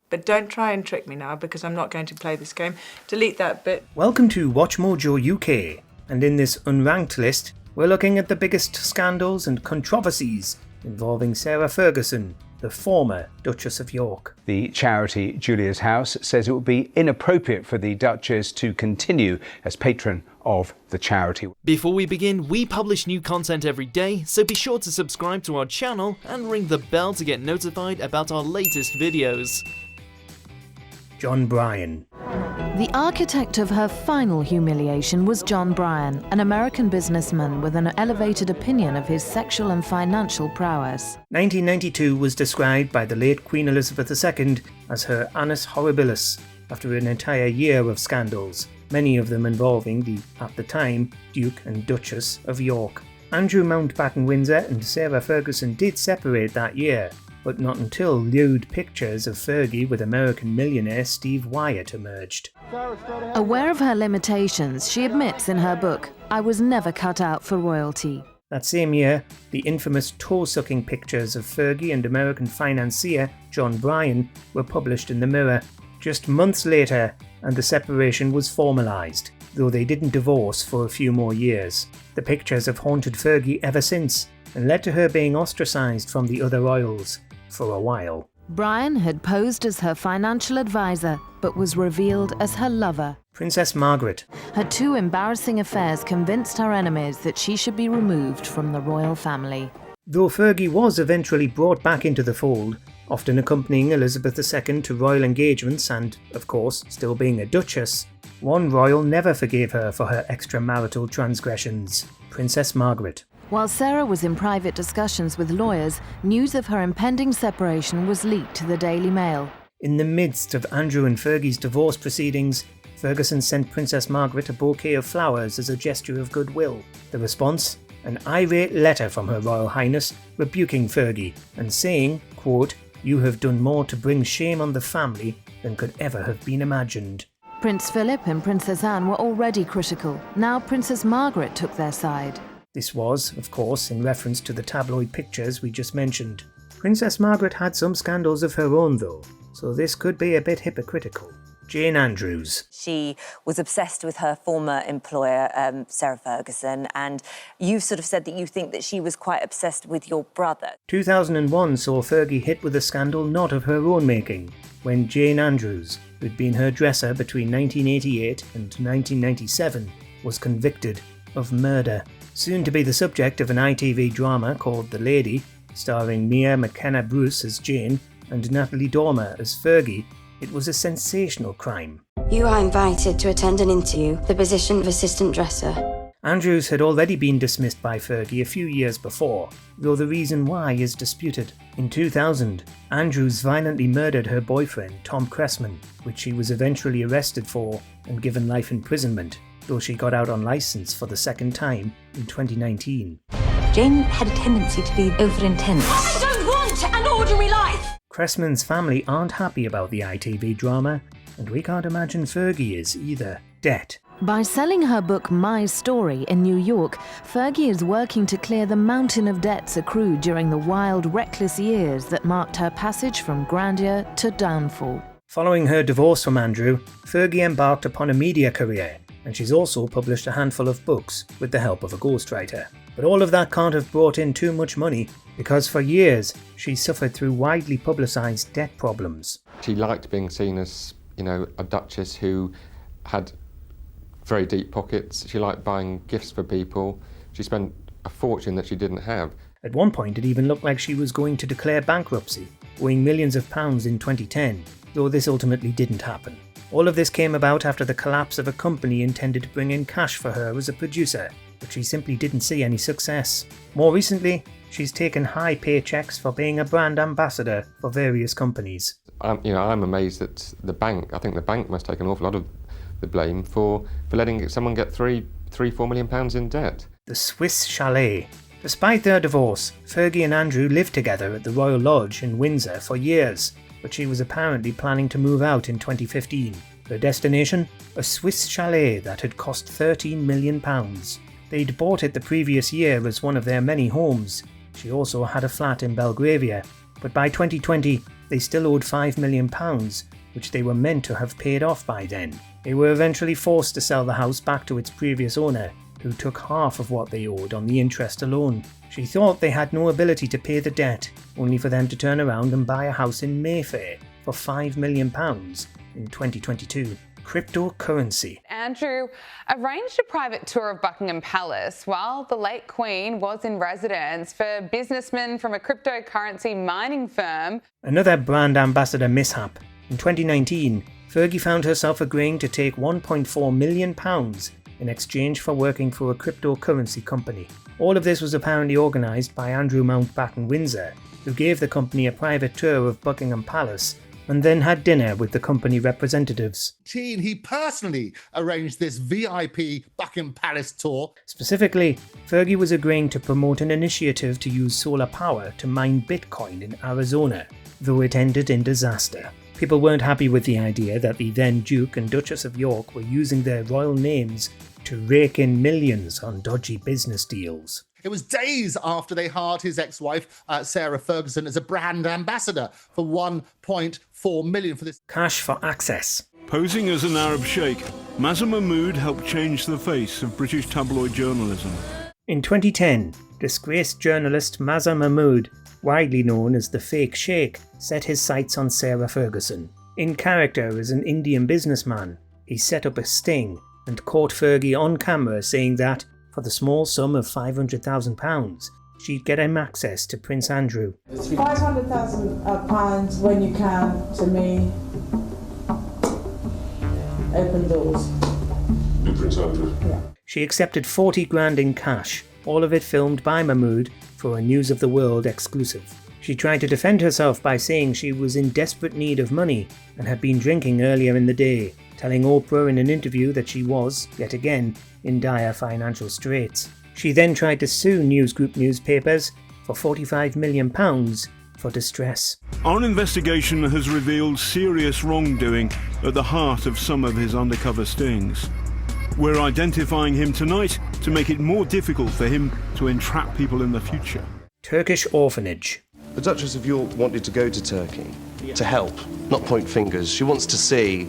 But don't try and trick me now, because I'm not going to play this game. Delete that bit. Welcome to WatchMojo UK, and in this unranked list, we're looking at the biggest scandals and controversies involving Sarah Ferguson, the former Duchess of York. The charity Julia's House says it would be inappropriate for the Duchess to continue as patron of the charity. Before we begin, we publish new content every day, so be sure to subscribe to our channel and ring the bell to get notified about our latest videos. John Bryan. The architect of her final humiliation was John Bryan, an American businessman with an elevated opinion of his sexual and financial prowess. 1992 was described by the late Queen Elizabeth II as her annus horribilis, after an entire year of scandals, many of them involving the, at the time, Duke and Duchess of York. Andrew Mountbatten-Windsor and Sarah Ferguson did separate that year, but not until lewd pictures of Fergie with American millionaire Steve Wyatt emerged. Aware of her limitations, she admits in her book, "I was never cut out for royalty." That same year, the infamous toe-sucking pictures of Fergie and American financier John Bryan were published in the Mirror. Just months later, and the separation was formalised, though they didn't divorce for a few more years. The pictures have haunted Fergie ever since, and led to her being ostracised from the other royals for a while. Bryan had posed as her financial advisor, but was revealed as her lover. Princess Margaret. Her two embarrassing affairs convinced her enemies that she should be removed from the royal family. Though Fergie was eventually brought back into the fold, often accompanying Elizabeth II to royal engagements and, of course, still being a duchess, one royal never forgave her for her extramarital transgressions: Princess Margaret. While Sarah was in private discussions with lawyers, news of her impending separation was leaked to the Daily Mail. In the midst of Andrew and Fergie's divorce proceedings, Ferguson sent Princess Margaret a bouquet of flowers as a gesture of goodwill. The response? An irate letter from Her Royal Highness rebuking Fergie and saying, quote, "You have done more to bring shame on the family than could ever have been imagined." Prince Philip and Princess Anne were already critical. Now Princess Margaret took their side. This was, of course, in reference to the tabloid pictures we just mentioned. Princess Margaret had some scandals of her own though, so this could be a bit hypocritical. Jane Andrews. She was obsessed with her former employer, Sarah Ferguson, and you've sort of said that you think that she was quite obsessed with your brother. 2001 saw Fergie hit with a scandal not of her own making, when Jane Andrews, who'd been her dresser between 1988 and 1997, was convicted of murder. Soon to be the subject of an ITV drama called The Lady, starring Mia McKenna-Bruce as Jane and Natalie Dormer as Fergie, it was a sensational crime. You are invited to attend an interview, the position of assistant dresser. Andrews had already been dismissed by Fergie a few years before, though the reason why is disputed. In 2000, Andrews violently murdered her boyfriend, Tom Cressman, which she was eventually arrested for and given life imprisonment, though she got out on licence for the second time in 2019. Jane had a tendency to be over-intense. I don't want an ordinary life! Cressman's family aren't happy about the ITV drama, and we can't imagine Fergie is either. Debt. By selling her book My Story in New York, Fergie is working to clear the mountain of debts accrued during the wild, reckless years that marked her passage from grandeur to downfall. Following her divorce from Andrew, Fergie embarked upon a media career, and she's also published a handful of books with the help of a ghostwriter. But all of that can't have brought in too much money, because for years she suffered through widely publicised debt problems. She liked being seen as, a duchess who had very deep pockets. She liked buying gifts for people. She spent a fortune that she didn't have. At one point it even looked like she was going to declare bankruptcy, owing millions of pounds in 2010, though this ultimately didn't happen. All of this came about after the collapse of a company intended to bring in cash for her as a producer, but she simply didn't see any success. More recently, she's taken high paychecks for being a brand ambassador for various companies. I'm amazed that the bank, I think the bank must take an awful lot of the blame for letting someone get £4 million in debt. The Swiss Chalet. Despite their divorce, Fergie and Andrew lived together at the Royal Lodge in Windsor for years, but she was apparently planning to move out in 2015. Her destination? A Swiss chalet that had cost £13 million. They'd bought it the previous year as one of their many homes. She also had a flat in Belgravia, but by 2020, they still owed £5 million, which they were meant to have paid off by then. They were eventually forced to sell the house back to its previous owner, who took half of what they owed on the interest alone. She thought they had no ability to pay the debt, only for them to turn around and buy a house in Mayfair for £5 million in 2022. Cryptocurrency. Andrew arranged a private tour of Buckingham Palace while the late Queen was in residence for businessmen from a cryptocurrency mining firm. Another brand ambassador mishap. In 2019, Fergie found herself agreeing to take £1.4 million in exchange for working for a cryptocurrency company. All of this was apparently organised by Andrew Mountbatten Windsor, who gave the company a private tour of Buckingham Palace and then had dinner with the company representatives. He personally arranged this VIP Buckingham Palace tour. Specifically, Fergie was agreeing to promote an initiative to use solar power to mine Bitcoin in Arizona, though it ended in disaster. People weren't happy with the idea that the then Duke and Duchess of York were using their royal names to rake in millions on dodgy business deals. It was days after they hired his ex-wife, Sarah Ferguson, as a brand ambassador for £1.4 million for this. Cash for access. Posing as an Arab sheikh, Mazza Mahmood helped change the face of British tabloid journalism. In 2010, disgraced journalist Mazza Mahmood, widely known as the fake sheikh, set his sights on Sarah Ferguson. In character as an Indian businessman, he set up a sting and caught Fergie on camera saying that, for the small sum of £500,000, she'd get him access to Prince Andrew. £500,000 when you can, to me, open doors. Prince Andrew? Yeah. She accepted 40 grand in cash, all of it filmed by Mahmood for a News of the World exclusive. She tried to defend herself by saying she was in desperate need of money and had been drinking earlier in the day, telling Oprah in an interview that she was, yet again, in dire financial straits. She then tried to sue News Group newspapers for £45 million for distress. Our investigation has revealed serious wrongdoing at the heart of some of his undercover stings. We're identifying him tonight to make it more difficult for him to entrap people in the future. Turkish orphanage. The Duchess of York wanted to go to Turkey to help, not point fingers. She wants to see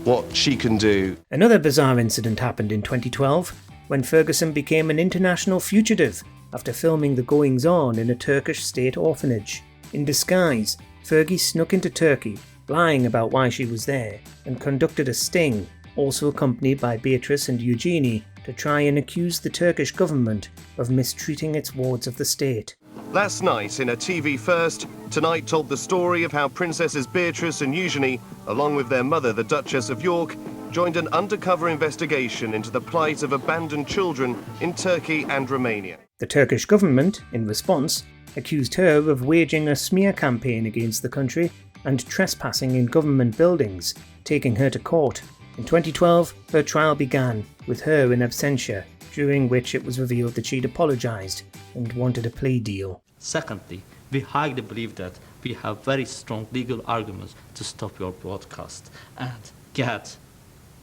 what she can do. Another bizarre incident happened in 2012 when Ferguson became an international fugitive after filming the goings-on in a Turkish state orphanage. In disguise, Fergie snuck into Turkey, lying about why she was there, and conducted a sting, also accompanied by Beatrice and Eugenie, to try and accuse the Turkish government of mistreating its wards of the state. Last night, in a TV first, Tonight told the story of how Princesses Beatrice and Eugenie, along with their mother, the Duchess of York, joined an undercover investigation into the plight of abandoned children in Turkey and Romania. The Turkish government, in response, accused her of waging a smear campaign against the country and trespassing in government buildings, taking her to court. In 2012, her trial began, with her in absentia, during which it was revealed that she'd apologised and wanted a plea deal. Secondly, we highly believe that we have very strong legal arguments to stop your broadcast and get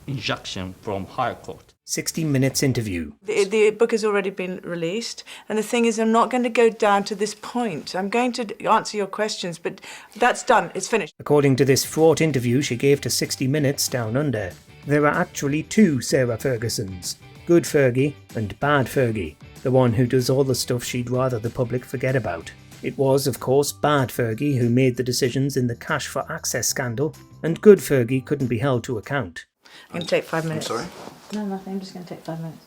injunction from higher court. 60 Minutes interview. The book has already been released, and the thing is, I'm not going to go down to this point. I'm going to answer your questions, but that's done. It's finished. According to this fraught interview she gave to 60 Minutes Down Under, there are actually two Sarah Fergusons. Good Fergie and Bad Fergie, the one who does all the stuff she'd rather the public forget about. It was, of course, Bad Fergie who made the decisions in the cash for access scandal, and Good Fergie couldn't be held to account. I'm going to take 5 minutes. I'm sorry? No, nothing. I'm just going to take 5 minutes.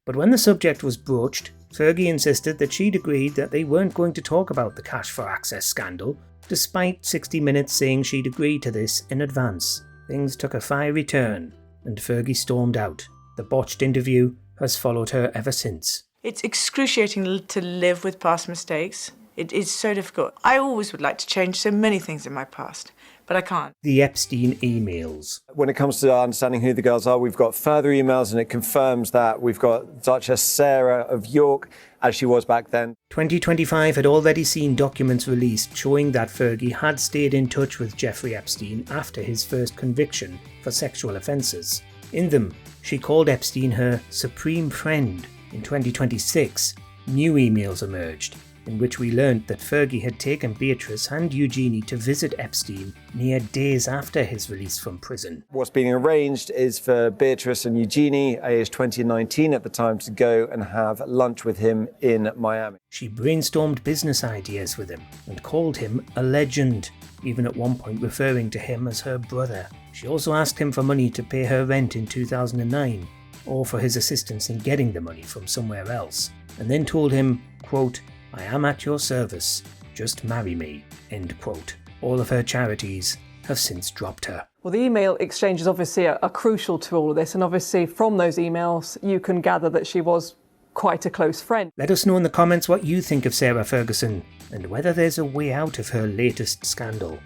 But when the subject was broached, Fergie insisted that she'd agreed that they weren't going to talk about the cash for access scandal, despite 60 Minutes saying she'd agreed to this in advance. Things took a fiery turn, and Fergie stormed out. The botched interview has followed her ever since. It's excruciating to live with past mistakes. It is so difficult. I always would like to change so many things in my past, but I can't. The Epstein emails. When it comes to understanding who the girls are, we've got further emails and it confirms that we've got Duchess Sarah of York, as she was back then. 2025 had already seen documents released showing that Fergie had stayed in touch with Jeffrey Epstein after his first conviction for sexual offences. In them, she called Epstein her supreme friend. In 2026, new emails emerged. in which we learnt that Fergie had taken Beatrice and Eugenie to visit Epstein mere days after his release from prison. What's being arranged is for Beatrice and Eugenie, aged 20 and 19 at the time, to go and have lunch with him in Miami. She brainstormed business ideas with him and called him a legend, even at one point referring to him as her brother. She also asked him for money to pay her rent in 2009, or for his assistance in getting the money from somewhere else, and then told him, quote, "I am at your service, just marry me," end quote. All of her charities have since dropped her. Well, the email exchanges obviously are crucial to all of this, and obviously from those emails you can gather that she was quite a close friend. Let us know in the comments what you think of Sarah Ferguson and whether there's a way out of her latest scandal.